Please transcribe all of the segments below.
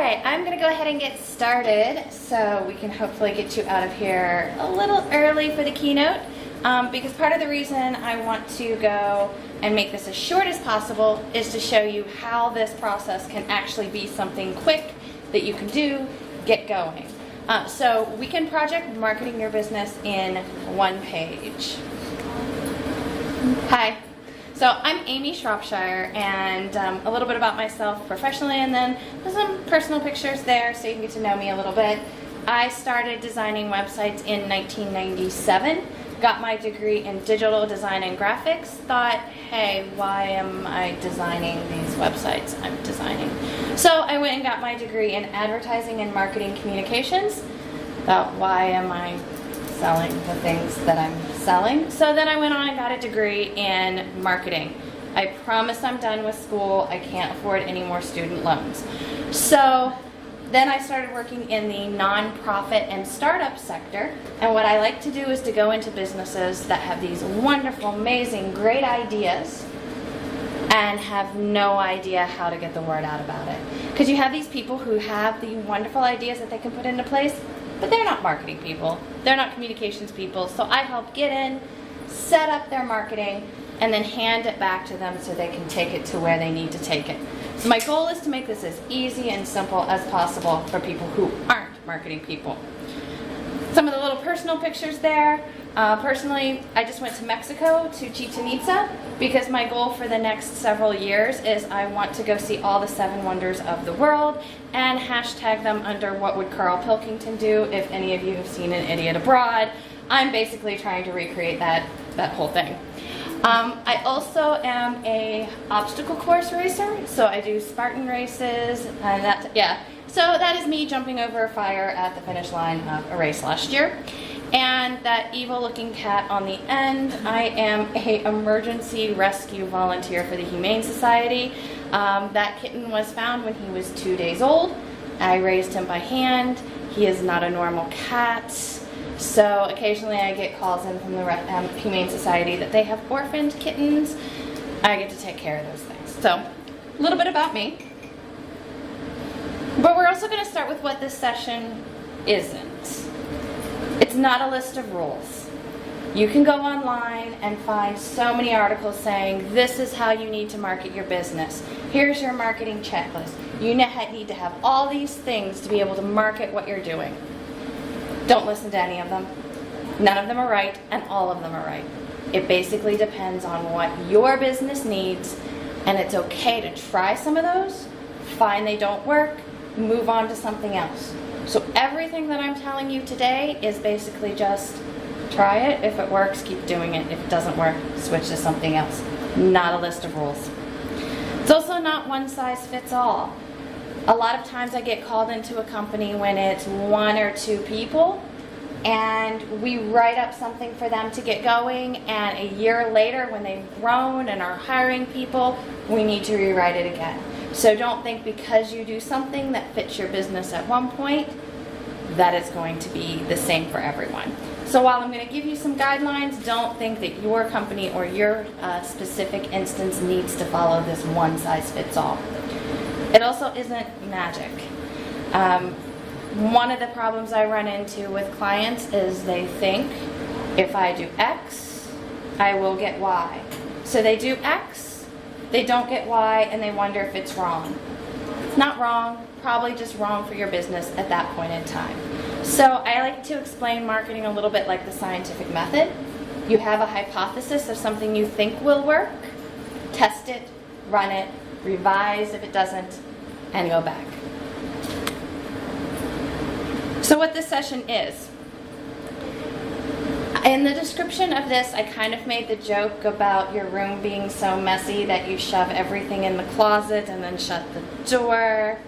right, I'm going to go ahead and get started so we can hopefully get you out of here a little early for the keynote, because part of the reason I want to go and make this as short as possible is to show you how this process can actually be something quick that you can do, get going. So we can project marketing your business in one page. Hi. So I'm Amy Shropshire, and a little bit about myself professionally, and then there's some personal pictures there so you can get to know me a little bit. I started designing websites in 1997, got my degree in digital design and graphics, thought, hey, why am I designing these websites I'm designing? So I went and got my degree in advertising and marketing communications. Thought, why am I selling the things that I'm selling? So then I went on and got a degree in marketing. I promise I'm done with school. I can't afford any more student loans. So then I started working in the nonprofit and startup sector, and what I like to do is to go into businesses that have these wonderful, amazing, great ideas and have no idea how to get the word out about it. Because you have these people who have the wonderful ideas that they can put into place, but they're not marketing people, they're not communications people, so I help get in, set up their marketing, and then hand it back to them so they can take it to where they need to take it. So my goal is to make this as easy and simple as possible for people who aren't marketing people. Some of the little personal pictures there. Personally, I just went to Mexico, to Chichen Itza, because my goal for the next several years is I want to go see all the 7 wonders of the world and hashtag them under what would Carl Pilkington do. If any of you have seen An Idiot Abroad, I'm basically trying to recreate that whole thing. I also am a obstacle course racer, so I do Spartan races, and so that is me jumping over a fire at the finish line of a race last year. And that evil looking cat on the end, I am a emergency rescue volunteer for the Humane Society. That kitten was found when he was 2 days old. I raised him by hand. He is not a normal cat. So occasionally I get calls in from the Humane Society that they have orphaned kittens. I get to take care of those things. So a little bit about me. But we're also going to start with what this session isn't. It's not a list of rules. You can go online and find so many articles saying this is how you need to market your business. Here's your marketing checklist. You need to have all these things to be able to market what you're doing. Don't listen to any of them. None of them are right, and all of them are right. It basically depends on what your business needs, and it's okay to try some of those, find they don't work, move on to something else. So everything that I'm telling you today is basically just try it. If it works, keep doing it. If it doesn't work, switch to something else. Not a list of rules. It's also not one size fits all. A lot of times I get called into a company when it's 1 or 2 people, and we write up something for them to get going, and a year later when they've grown and are hiring people, we need to rewrite it again. So don't think because you do something that fits your business at one point that it's going to be the same for everyone. So while I'm going to give you some guidelines, don't think that your company or your specific instance needs to follow this one size fits all. It also isn't magic. One of the problems I run into with clients is they think if I do X, I will get Y. So they do X, they don't get Y, and they wonder if it's wrong. It's not wrong, probably just wrong for your business at that point in time. So I like to explain marketing a little bit like the scientific method. You have a hypothesis of something you think will work, test it, run it, revise if it doesn't, and go back. So what this session is, in the description of this, I kind of made the joke about your room being so messy that you shove everything in the closet and then shut the door.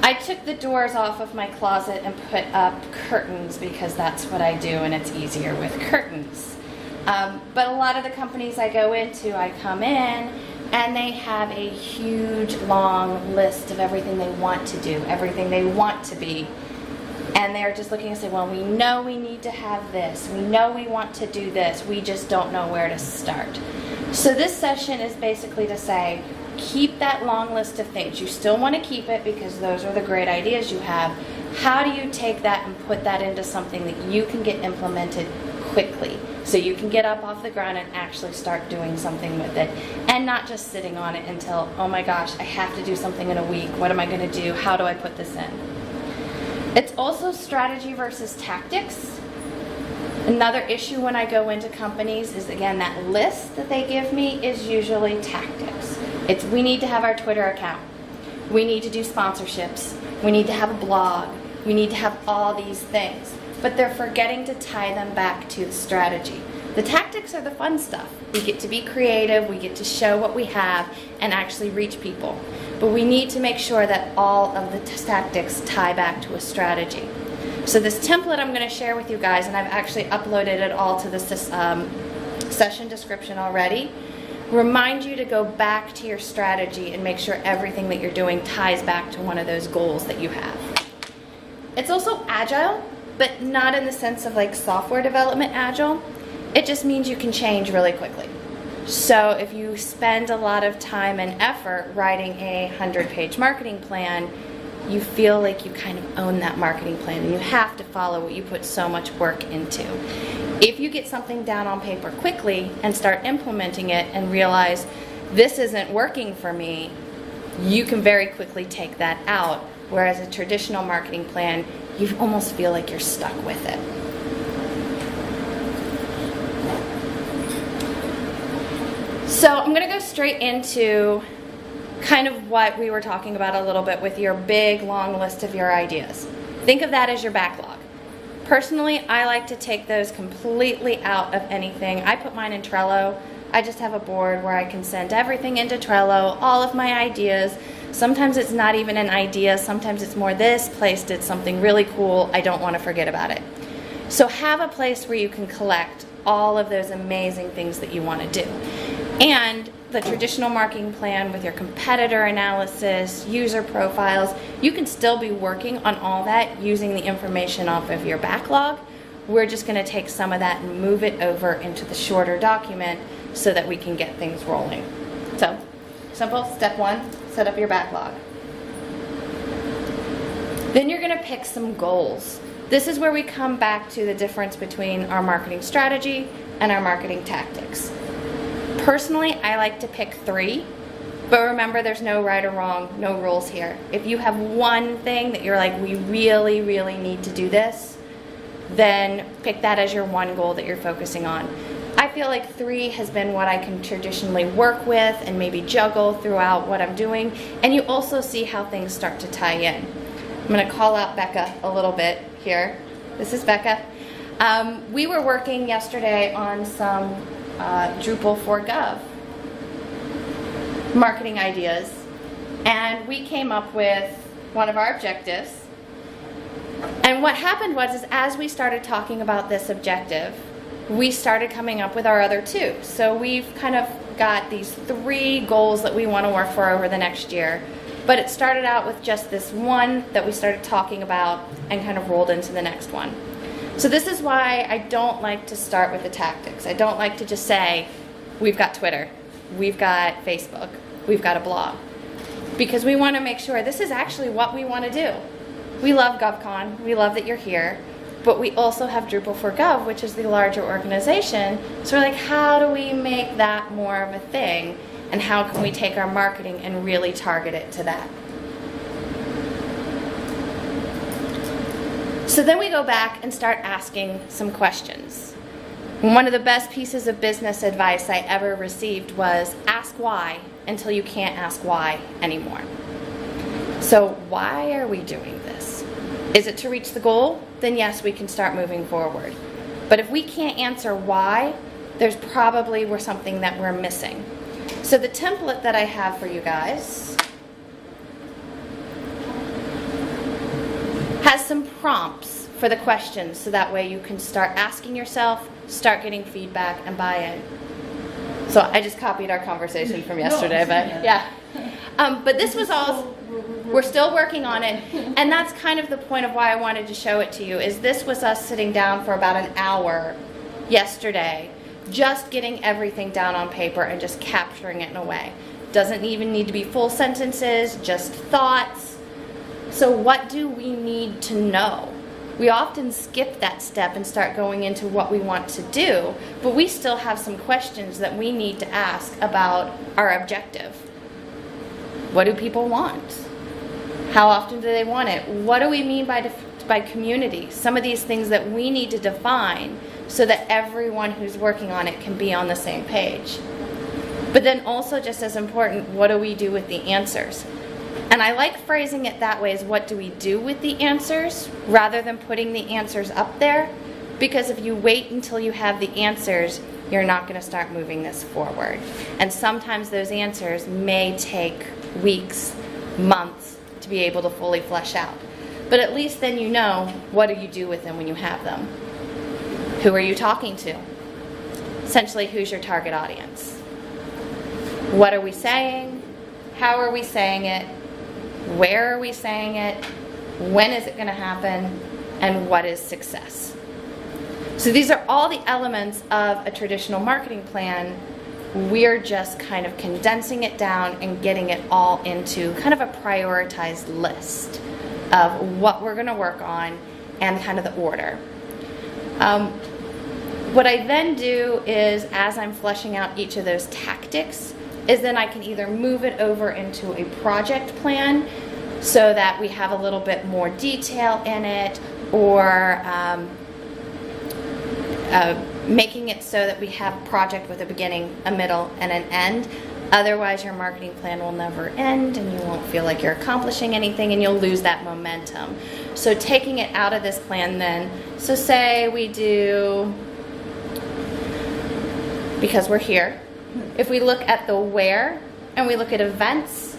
I took the doors off of my closet and put up curtains because that's what I do, and it's easier with curtains. But a lot of the companies I go into, I come in and they have a huge long list of everything they want to do, everything they want to be. And they're just looking and say, well, we know we need to have this. We know we want to do this. We just don't know where to start. So this session is basically to say, keep that long list of things. You still want to keep it because those are the great ideas you have. How do you take that and put that into something that you can get implemented quickly, so you can get up off the ground and actually start doing something with it, and not just sitting on it until, oh my gosh, I have to do something in a week. What am I going to do? How do I put this in? It's also strategy versus tactics. Another issue when I go into companies is, again, that list that they give me is usually tactics. It's, we need to have our Twitter account. We need to do sponsorships. We need to have a blog. We need to have all these things. But they're forgetting to tie them back to the strategy. The tactics are the fun stuff. We get to be creative, we get to show what we have and actually reach people. But we need to make sure that all of the tactics tie back to a strategy. So this template I'm going to share with you guys, and I've actually uploaded it all to the session description already, remind you to go back to your strategy and make sure everything that you're doing ties back to one of those goals that you have. It's also agile, but not in the sense of like software development agile. It just means you can change really quickly. So if you spend a lot of time and effort writing a 100-page marketing plan, you feel like you kind of own that marketing plan and you have to follow what you put so much work into. If you get something down on paper quickly and start implementing it and realize this isn't working for me, you can very quickly take that out. Whereas a traditional marketing plan, you almost feel like you're stuck with it. So I'm going to go straight into kind of what we were talking about a little bit with your big, long list of your ideas. Think of that as your backlog. Personally, I like to take those completely out of anything. I put mine in Trello. I just have a board where I can send everything into Trello, all of my ideas. Sometimes it's not even an idea. Sometimes it's more, this place did something really cool. I don't want to forget about it. So have a place where you can collect all of those amazing things that you want to do. And the traditional marketing plan with your competitor analysis, user profiles, you can still be working on all that using the information off of your backlog. We're just going to take some of that and move it over into the shorter document so that we can get things rolling. So, simple. Step one, set up your backlog. Then you're going to pick some goals. This is where we come back to the difference between our marketing strategy and our marketing tactics. Personally, I like to pick 3, but remember there's no right or wrong, no rules here. If you have one thing that you're like, we really, really need to do this, then pick that as your one goal that you're focusing on. I feel like 3 has been what I can traditionally work with and maybe juggle throughout what I'm doing, and you also see how things start to tie in. I'm going to call out Becca a little bit here. This is Becca. We were working yesterday on some Drupal for Gov marketing ideas, and we came up with one of our objectives. And what happened was, is as we started talking about this objective, we started coming up with our other 2. So we've kind of got these 3 goals that we want to work for over the next year. But it started out with just this one that we started talking about and kind of rolled into the next one. So this is why I don't like to start with the tactics. I don't like to just say, we've got Twitter, we've got Facebook, we've got a blog. Because we want to make sure this is actually what we want to do. We love GovCon, we love that you're here, but we also have Drupal for Gov, which is the larger organization. So we're like, how do we make that more of a thing? And how can we take our marketing and really target it to that? So then we go back and start asking some questions. And one of the best pieces of business advice I ever received was ask why until you can't ask why anymore. So why are we doing this? Is it to reach the goal? Then yes, we can start moving forward. But if we can't answer why, there's probably something that we're missing. So the template that I have for you guys has some prompts for the questions, so that way you can start asking yourself, start getting feedback and buy-in. So I just copied our conversation from yesterday, but yeah. But this was all, we're still working on it, and that's kind of the point of why I wanted to show it to you, is this was us sitting down for about an hour yesterday, just getting everything down on paper and just capturing it in a way. Doesn't even need to be full sentences, just thoughts. So what do we need to know? We often skip that step and start going into what we want to do, but we still have some questions that we need to ask about our objective. What do people want? How often do they want it? What do we mean by community? Some of these things that we need to define so that everyone who's working on it can be on the same page. But then also, just as important, what do we do with the answers? And I like phrasing it that way, as what do we do with the answers, rather than putting the answers up there, because if you wait until you have the answers, you're not going to start moving this forward. And sometimes those answers may take weeks, months to be able to fully flesh out. But at least then you know, what do you do with them when you have them? Who are you talking to? Essentially, who's your target audience? What are we saying? How are we saying it? Where are we saying it? When is it going to happen? And what is success? So these are all the elements of a traditional marketing plan. We're just kind of condensing it down and getting it all into kind of a prioritized list of what we're going to work on and kind of the order. What I then do is, as I'm fleshing out each of those tactics, is then I can either move it over into a project plan so that we have a little bit more detail in it, or making it so that we have a project with a beginning, a middle, and an end. Otherwise, your marketing plan will never end, and you won't feel like you're accomplishing anything, and you'll lose that momentum. So taking it out of this plan then, so say we do, because we're here, if we look at the where and we look at events,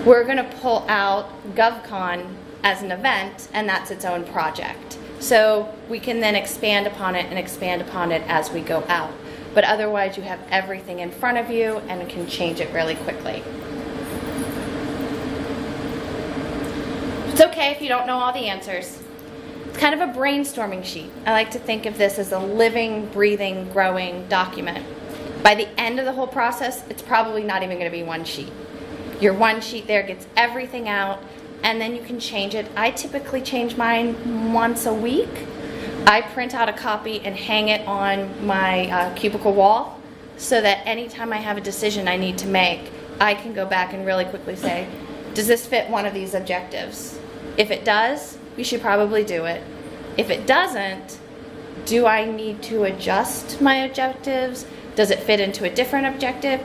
we're going to pull out GovCon as an event, and that's its own project. So we can then expand upon it and expand upon it as we go out. But otherwise, you have everything in front of you and can change it really quickly. It's okay if you don't know all the answers. It's kind of a brainstorming sheet. I like to think of this as a living, breathing, growing document. By the end of the whole process, it's probably not even going to be one sheet. Your one sheet there gets everything out, and then you can change it. I typically change mine once a week. I print out a copy and hang it on my cubicle wall so that anytime I have a decision I need to make, I can go back and really quickly say, does this fit one of these objectives? If it does, we should probably do it. If it doesn't, do I need to adjust my objectives? Does it fit into a different objective?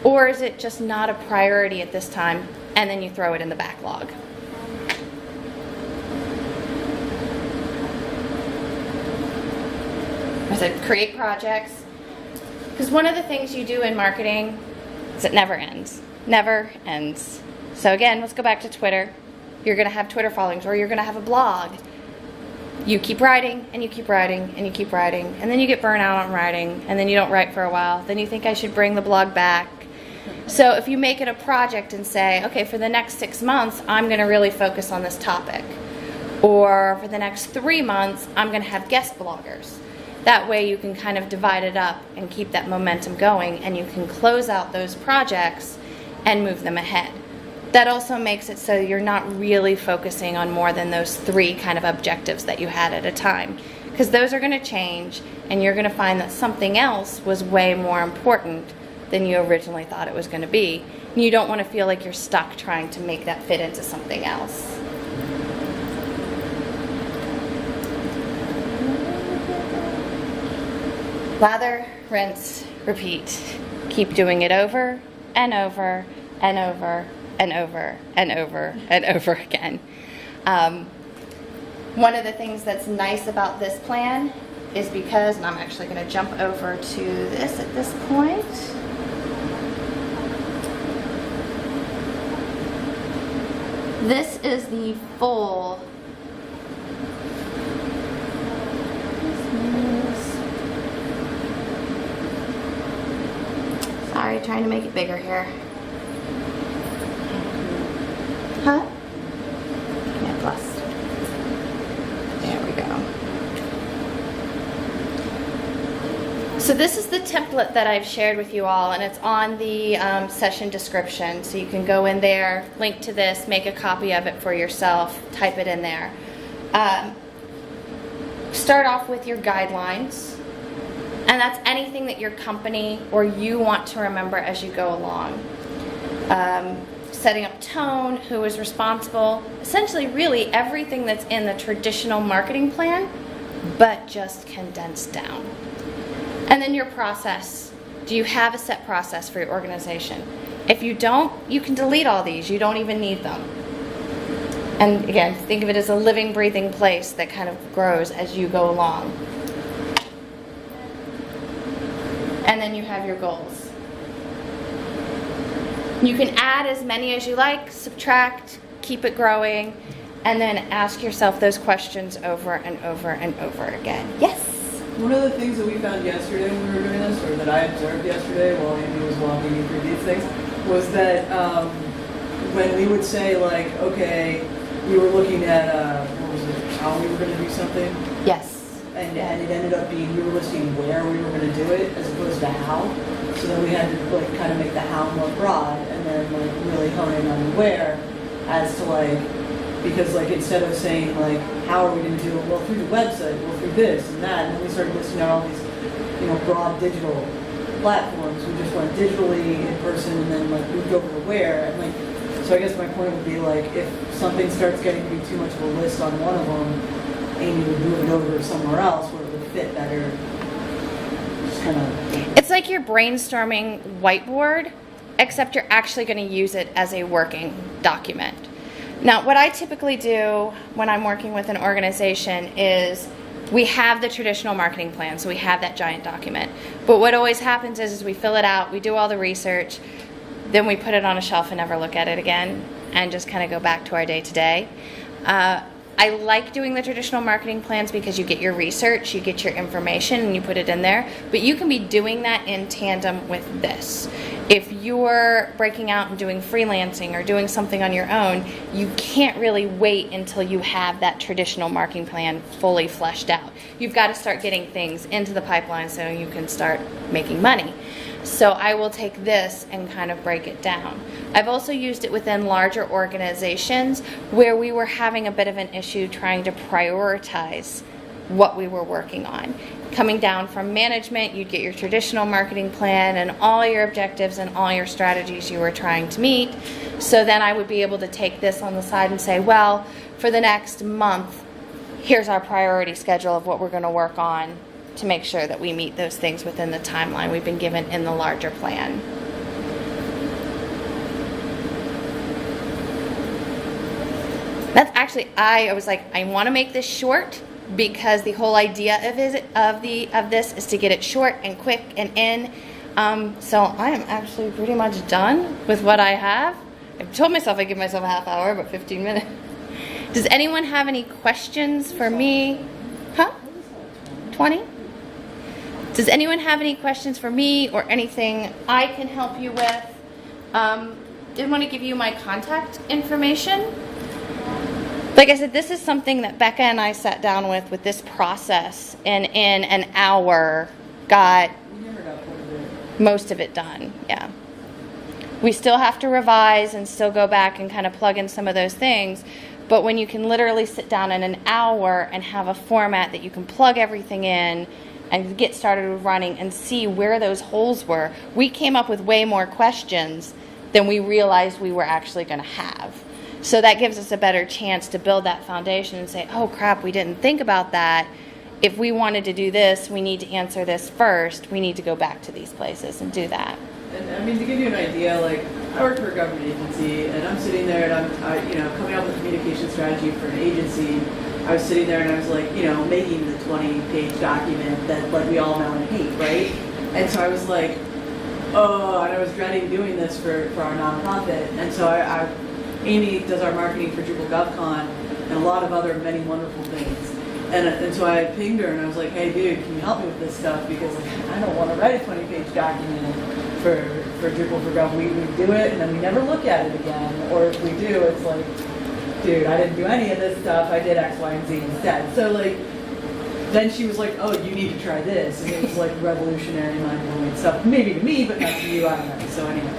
Or is it just not a priority at this time, and then you throw it in the backlog? I said create projects, because one of the things you do in marketing is it never ends. Never ends. So again, let's go back to Twitter. You're going to have Twitter followings, or you're going to have a blog. You keep writing, and you keep writing, and you keep writing, and then you get burnt out on writing, and then you don't write for a while. Then you think I should bring the blog back. So if you make it a project and say, okay, for the next 6 months, I'm going to really focus on this topic. Or for the next 3 months, I'm going to have guest bloggers. That way you can kind of divide it up and keep that momentum going, and you can close out those projects and move them ahead. That also makes it so you're not really focusing on more than those 3 kind of objectives that you had at a time, because those are going to change, and you're going to find that something else was way more important than you originally thought it was going to be. And you don't want to feel like you're stuck trying to make that fit into something else. Lather, rinse, repeat. Keep doing it over and over and over and over and over and over again. One of the things that's nice about this plan is because, and I'm actually going to jump over to this at this point. This is the full Sorry, trying to make it bigger here. Huh? Yeah, plus. There we go. So this is the template that I've shared with you all, and it's on the session description. So you can go in there, link to this, make a copy of it for yourself, type it in there. Start off with your guidelines, and that's anything that your company or you want to remember as you go along. Setting up tone, who is responsible, essentially really everything that's in the traditional marketing plan, but just condensed down. And then your process. Do you have a set process for your organization? If you don't, you can delete all these. You don't even need them. And again, think of it as a living, breathing place that kind of grows as you go along. And then you have your goals. You can add as many as you like, subtract, keep it growing, and then ask yourself those questions over and over and over again. Yes? One of the things that we found yesterday when we were doing this, or that I observed yesterday while Amy was walking you through these things, was that when we would say, like, okay, we were looking at, how we were going to do something? Yes. And it ended up being, we were listing where we were going to do it as opposed to how. So then we had to, like, kind of make the how more broad and then, like, really hone in on where as to, like, because, like, instead of saying, like, how are we going to do it? Well, through the website, well, through this and that. And then we started listing out all these, broad digital platforms. We just went digitally, in person, and then, like, moved over to where. And, like, so I guess my point would be, like, if something starts getting to be too much of a list on one of them, Amy would move it over somewhere else where it would fit better. Just kind of. It's like you're brainstorming whiteboard, except you're actually going to use it as a working document. Now, what I typically do when I'm working with an organization is we have the traditional marketing plan, so we have that giant document. But what always happens is we fill it out, we do all the research, then we put it on a shelf and never look at it again and just kind of go back to our day-to-day. I like doing the traditional marketing plans because you get your research, you get your information, and you put it in there. But you can be doing that in tandem with this. If you're breaking out and doing freelancing or doing something on your own, you can't really wait until you have that traditional marketing plan fully fleshed out. You've got to start getting things into the pipeline so you can start making money. So I will take this and kind of break it down. I've also used it within larger organizations where we were having a bit of an issue trying to prioritize what we were working on. Coming down from management, you'd get your traditional marketing plan and all your objectives and all your strategies you were trying to meet. So then I would be able to take this on the side and say, well, for the next month, here's our priority schedule of what we're going to work on to make sure that we meet those things within the timeline we've been given in the larger plan. That's actually, I was like, I want to make this short because the whole idea of this is to get it short and quick and in. So I am actually pretty much done with what I have. I've told myself I'd give myself a half hour, but 15 minutes. Does anyone have any questions for me? Huh? 20? Does anyone have any questions for me or anything I can help you with? Did want to give you my contact information. Like I said, this is something that Becca and I sat down with this process, and in an hour got most of it done. Yeah. We still have to revise and still go back and kind of plug in some of those things, but when you can literally sit down in an hour and have a format that you can plug everything in and get started running and see where those holes were, we came up with way more questions than we realized we were actually going to have. So that gives us a better chance to build that foundation and say, oh crap, we didn't think about that. If we wanted to do this, we need to answer this first. We need to go back to these places and do that. And I mean, to give you an idea, like, I work for a government agency, and I'm sitting there and I'm coming up with a communication strategy for an agency. I was sitting there and I was like, making the 20-page document that, like, we all know and hate, right? And so I was like, oh, and I was dreading doing this for our nonprofit. And so Amy does our marketing for Drupal GovCon and a lot of other many wonderful things. And so I pinged her and I was like, hey dude, can you help me with this stuff? Because, like, I don't want to write a 20-page document for Drupal for Gov. We do it and then we never look at it again. Or if we do, it's like, dude, I didn't do any of this stuff. I did X, Y, and Z instead. So, like, then she was like, oh, you need to try this. And it was like revolutionary, mind-blowing stuff. Maybe to me, but not to you, I don't know. So anyway,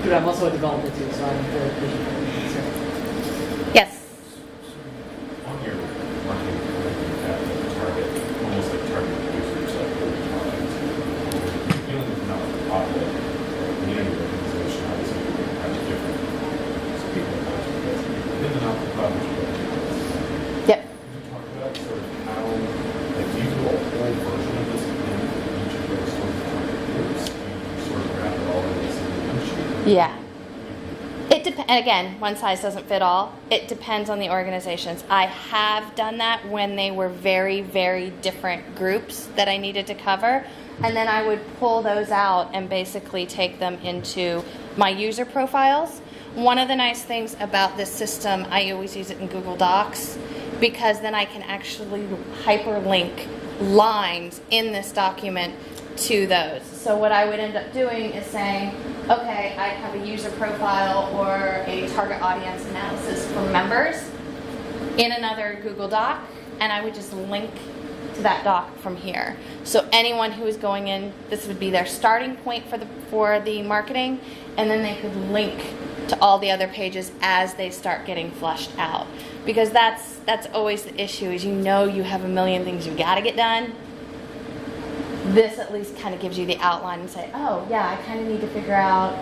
but I'm also a developer too, so I don't feel like vision for it. Yes. On your marketing, target, almost like target users, like old clients, dealing with not-for-profit or community organization, obviously, kind of different. So people are within the not-for-profit world. Yep. Could you talk about sort of how, like, do you do a whole version of this in each of those sort of target groups? Do you sort of wrap it all in a single one sheet? Yeah. It depends. Again, one size doesn't fit all. It depends on the organizations. I have done that when they were very, very different groups that I needed to cover. And then I would pull those out and basically take them into my user profiles. One of the nice things about this system, I always use it in Google Docs, because then I can actually hyperlink lines in this document to those. So what I would end up doing is saying, okay, I have a user profile or a target audience analysis for members in another Google Doc, and I would just link to that doc from here. So anyone who is going in, this would be their starting point for the marketing, and then they could link to all the other pages as they start getting flushed out. Because that's always the issue, is you have a million things you gotta get done. This at least kind of gives you the outline and say, oh yeah, I kind of need to figure out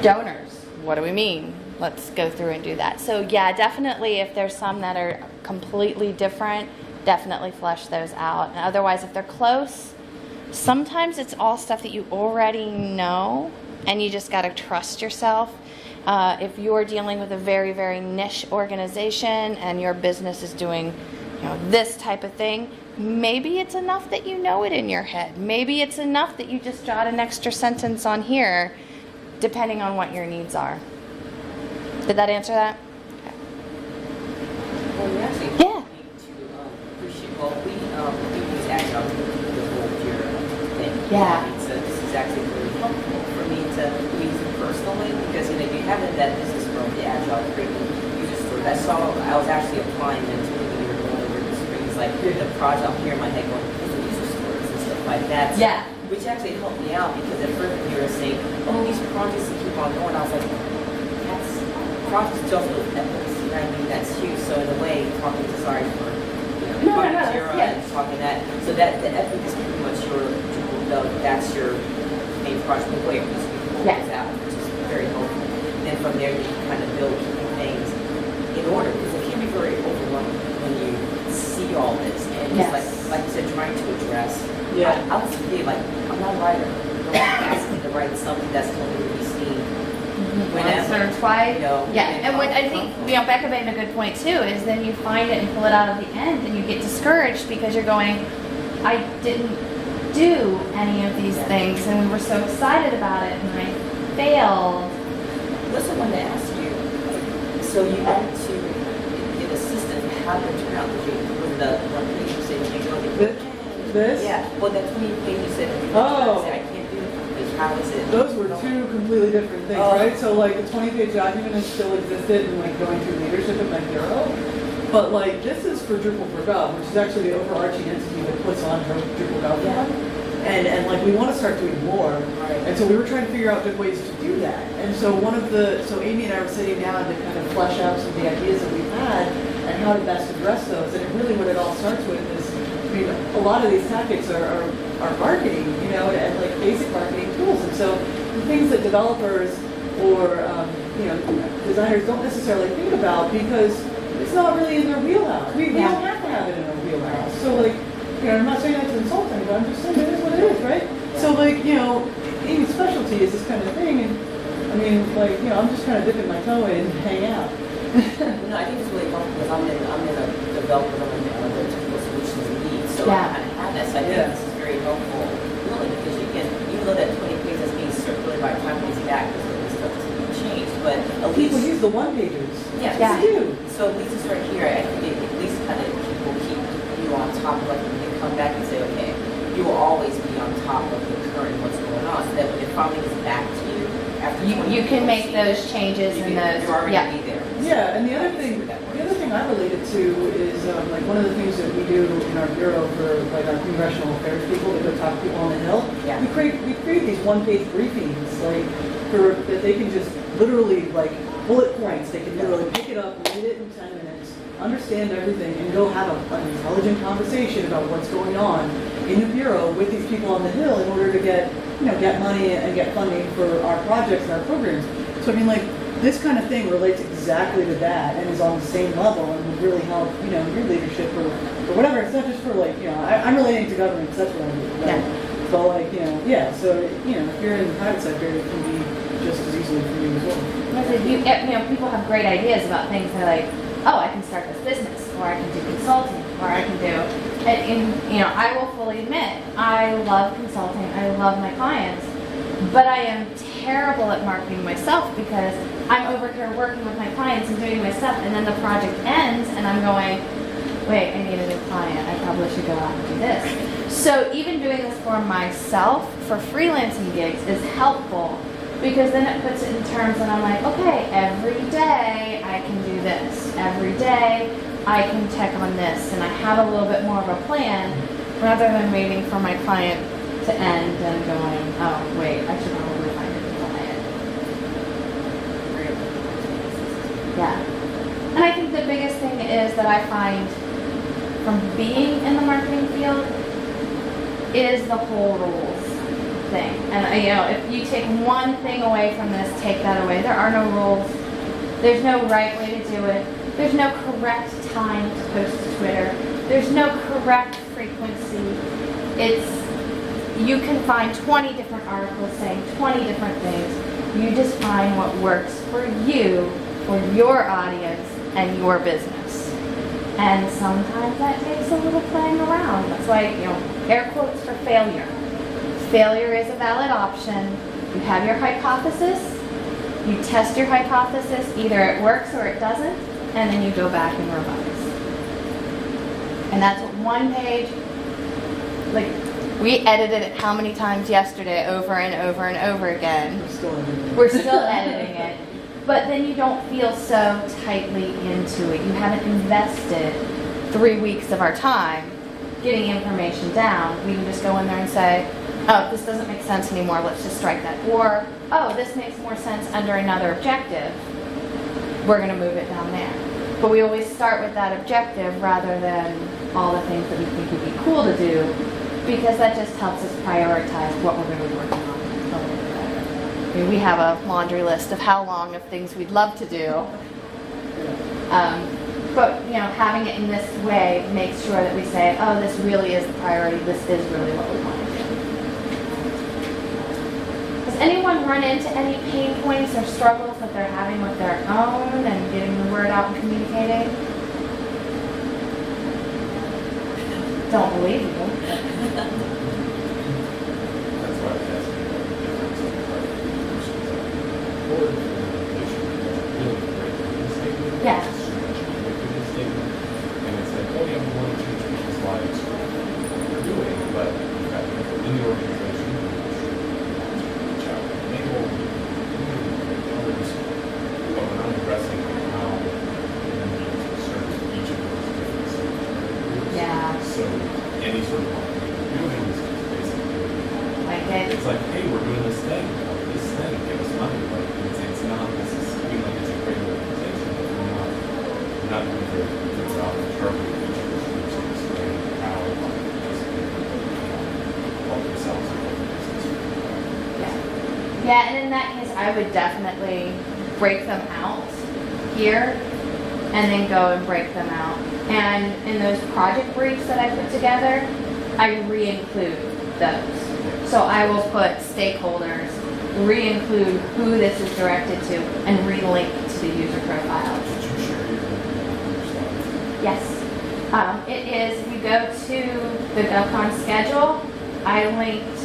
donors. What do we mean? Let's go through and do that. So yeah, definitely if there's some that are completely different, definitely flesh those out. And otherwise, if they're close, sometimes it's all stuff that you already know and you just got to trust yourself. If you're dealing with a very, very niche organization and your business is doing this type of thing, maybe it's enough that you know it in your head. Maybe it's enough that you just jot an extra sentence on here, depending on what your needs are. Did that answer that? Okay. Well, we actually Yeah. need to appreciate, well, we do use Agile to do the whole Jira thing. Yeah. So this is actually really helpful for me to use it personally, because if you haven't that business world, the Agile creating user stories, I was actually applying them to when you were going over the screens, like the project up here in my head going, the user stories and stuff like that. Yeah. Which actually helped me out, because at first you were saying, oh, these projects that keep on going, I was like, that's projects just with ethics. You know what I mean? That's huge. So in a way, talking to for Jira yeah. and talking that, so that the ethic is pretty much that's your main project way of just Yes. out, which is very helpful. And then from there, you can kind of build keeping things in order, because it can be very overwhelming when you see all this, and Yes. it's like you said, trying to address. Yeah. I was thinking, like, I'm not a writer. I'm asking to write something that's totally be seen. Once or twice. Yeah, And what I think, Becca made a good point too, is then you find it and pull it out at the end and you get discouraged because you're going, I didn't do any of these things and we were so excited about it and I failed. Listen, I wanted to ask you, so you went to get assistance, how did it turn out? Was the one page you said you go to This? Yeah, well, that 20 page you said, Oh. I can't do it. How is it? Those were two completely different things, Oh. right? So like the 20-page document has still existed and like going through leadership at my bureau. But like this is for Drupal for Gov, which is actually the overarching entity that puts on Drupal Gov. Yeah. And like we want to start doing more. Right. And so we were trying to figure out good ways to do that. And so so Amy and I were sitting down to kind of flesh out some of the ideas that we've had and how to best address those. And really what it all starts with is, I mean, a lot of these tactics are marketing, and like basic marketing tools. And so the things that developers or designers don't necessarily think about because it's not really in their wheelhouse. We don't have to have it in our wheelhouse. So like, I'm not saying that to insult anybody, I'm just saying it is what it is, right? Yeah. So like, Amy's specialty is this kind of thing, and I mean, like, I'm just kind of dipping my toe in and hang out. No, I think it's really helpful because I'm in a developer, I'm in a technical solutions lead, so Yeah. I kind of have that. So I think this is very helpful, really, because you can, even though that 20 pages is being circulated by companies back, because this stuff has changed, but at People least, use the one pagers. yeah, Yeah. They do. So at least to start here, I think at least kind of people keep you on top of, like, when they come back and say, okay, you will always be on top of the current what's going on, so that when it finally gets back to you after You can make those changes and those. You're already be there. Yeah, and the other thing I related to is like one of the things that we do in our bureau for like our congressional affairs people to go talk to people on the Hill. Yeah. We create these one-page briefings like for that they can just literally like bullet points. They can literally pick it up, read it in 10 minutes, understand everything, and go have an intelligent conversation about what's going on in the bureau with these people on the Hill in order to get money and get funding for our projects and our programs. So I mean, like, this kind of thing relates exactly to that and is on the same level and would really help, your leadership or whatever. It's not just for like, I'm relating to government because that's what I do. Right? Yeah. But like, so, if you're in the private sector, it can be just as easily for you as well. People have great ideas about things. They're like, oh, I can start this business, or I can do consulting, or I can do, and I will fully admit, I love consulting, I love my clients, but I am terrible at marketing myself because I'm over here working with my clients and doing my stuff, and then the project ends, and I'm going, wait, I need a new client, I probably should go out and do this. So even doing this for myself, for freelancing gigs, is helpful, because then it puts it in terms that I'm like, okay, every day I can do this. Every day I can check on this. And I have a little bit more of a plan rather than waiting for my client to end and going, oh, wait, I should probably find a new client. Yeah. And I think the biggest thing is that I find from being in the marketing field is the whole rules thing. And if you take one thing away from this, take that away. There are no rules. There's no right way to do it. There's no correct time to post to Twitter. There's no correct frequency. You can find 20 different articles saying 20 different things. You just find what works for you, for your audience, and your business. And sometimes that takes a little playing around. That's why, air quotes for failure. Failure is a valid option. You have your hypothesis, you test your hypothesis, either it works or it doesn't, and then you go back and revise. And that's what one page, like, we edited it how many times yesterday, over and over and over again. We're still editing it. But then you don't feel so tightly into it. You haven't invested 3 weeks of our time getting information down. We can just go in there and say, oh, this doesn't make sense anymore, let's just strike that. Or, oh, this makes more sense under another objective, we're going to move it down there. But we always start with that objective rather than all the things that we think would be cool to do, because that just helps us prioritize what we're going to be working on a little bit better. I mean, we have a laundry list of how long of things we'd love to do. But having it in this way makes sure that we say, oh, this really is the priority, this is really what we want to do. Does anyone run into any pain points or struggles that they're having with their own and getting the word out and communicating? Don't believe you. That's why I was asking about the difference in the or really great written statement. Yeah. Written statement. And it's like, oh yeah, we want to change people's lives for what they're doing, but you've got people in the organization who reach out. Maybe we'll others, but we're not addressing how we need to serve each of those different stakeholders. Yeah. So any sort of marketing we're doing is just basically Like it. it's like, hey, we're doing this thing, give us money. Like it's not necessarily like it's a great organization, but we're not going to figure out the target each of those groups and explain how basically help themselves and help the business. Yeah. Yeah, and in that case, I would definitely break them out here and then go and break them out. And in those project briefs that I put together, I re-include those. So I will put stakeholders, re-include who this is directed to, and relink to the user profiles. Did you share your slides? Yes. It is, if you go to the GovCon schedule, I linked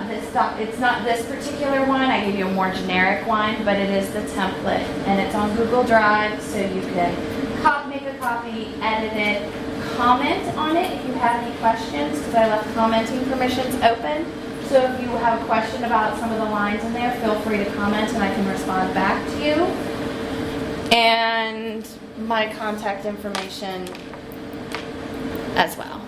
this doc. It's not this particular one, I give you a more generic one, but it is the template. And it's on Google Drive, so you can make a copy, edit it, comment on it if you have any questions, because I left commenting permissions open. So if you have a question about some of the lines in there, feel free to comment and I can respond back to you. and my contact information as well.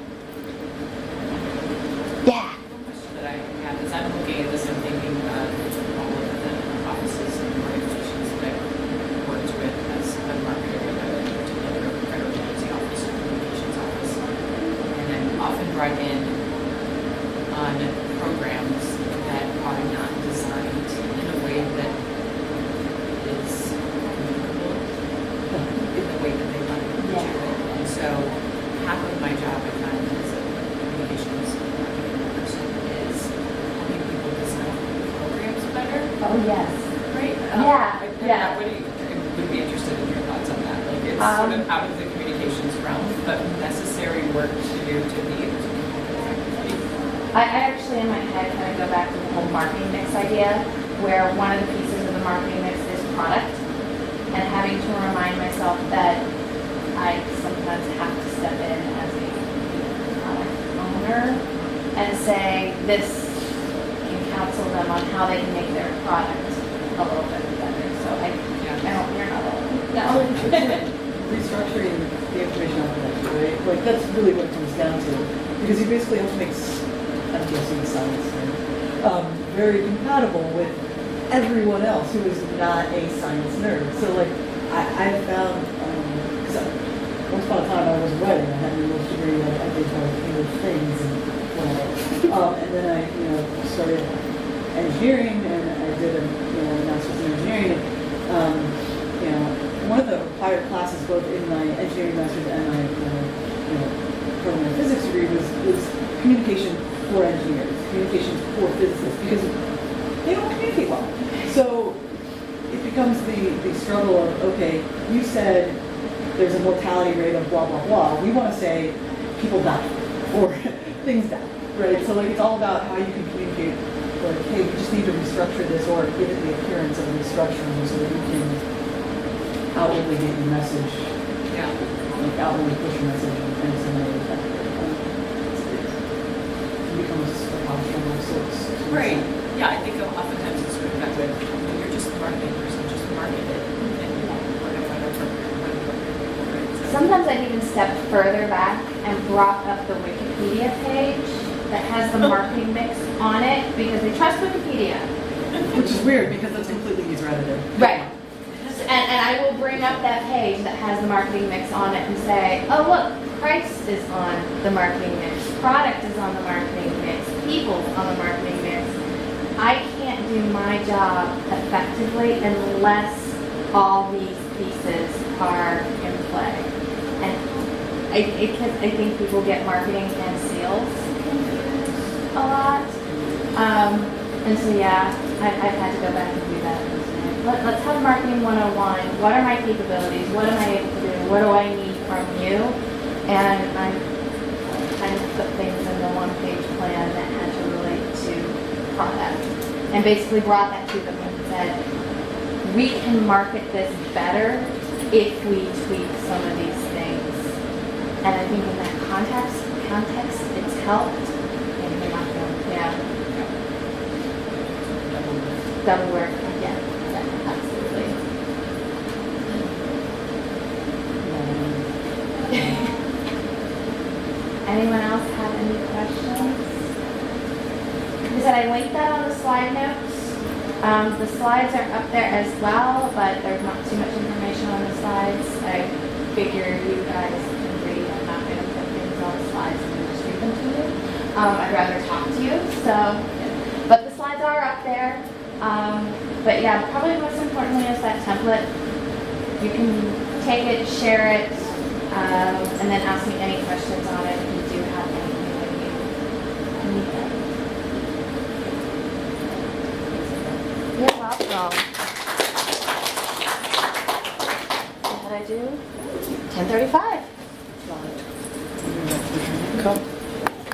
Yeah. One question that I have is I'm looking at this and thinking about all of the offices and organizations that I've worked with as a marketer with a particular federal agency office or communications office. And I'm often brought in on programs that are not designed in a way that is communicable in the way that they want to do it. And so half of my job I find as a communications marketing person is helping people design programs better, Oh, yes. right? Yeah. What do you, I would be interested in your thoughts on that. Like it's sort of out of the communications realm, but necessary work to do to be able to communicate effectively. I actually in my head kind of go back to the whole marketing mix idea, where one of the pieces of the marketing mix is product, and having to remind myself that I sometimes have to step in as a product owner and say this can counsel them on how they can make their product a little bit better. So I don't, you're not alone. No. Restructuring the information out there, right? Like that's really what it comes down to, because you basically have to make, I'm guessing science, right? Very compatible with everyone else who is not a science nerd. So like I found, because once upon a time I was writing, I had an English degree, I did English things and whatever. And then I, started engineering, and I did a, master's in engineering. One of the required classes, both in my engineering master's and my, program physics degree, was communication for engineers, communication for physicists, because they don't communicate well. So it becomes the struggle of, okay, you said there's a mortality rate of blah, blah, blah. We want to say people die or things die, right? So like it's all about how you can communicate, like, hey, we just need to restructure this or give it the appearance of a restructuring so that you can outwardly get your message, like outwardly push your message and some way effective. It becomes a powerful of sorts. Right. Yeah, I think oftentimes it's sort of that way. You're just a marketing person, just market it, and you want to find a program, right? So, Sometimes I've even stepped further back and brought up the Wikipedia page that has the marketing mix on it because they trust Wikipedia. Which is weird because that's completely user edited. Right. And I will bring up that page that has the marketing mix on it and say, oh look, price is on the marketing mix, product is on the marketing mix, people's on the marketing mix. I can't do my job effectively unless all these pieces are in play. And I think people get marketing and sales confused a lot. And so yeah, I've had to go back and do that. Let's have marketing 101. What are my capabilities? What am I able to do? What do I need from you? And I kind of put things in the one-page plan that had to relate to product. And basically brought that to them and said, we can market this better if we tweak some of these things. And I think in that context it's helped. And you're not going, double work, yeah. Absolutely. Anyone else have any questions? Like I said, I linked that on the slide notes. The slides are up there as well, but there's not too much information on the slides. I figure you guys can read. I'm not going to put things on the slides and just read them to you. I'd rather talk to you. So, but the slides are up there. But yeah, probably most importantly is that template. You can take it, share it, and then ask me any questions on it if you do have anything that you need. You're welcome. What did I do? 10:35. Cool.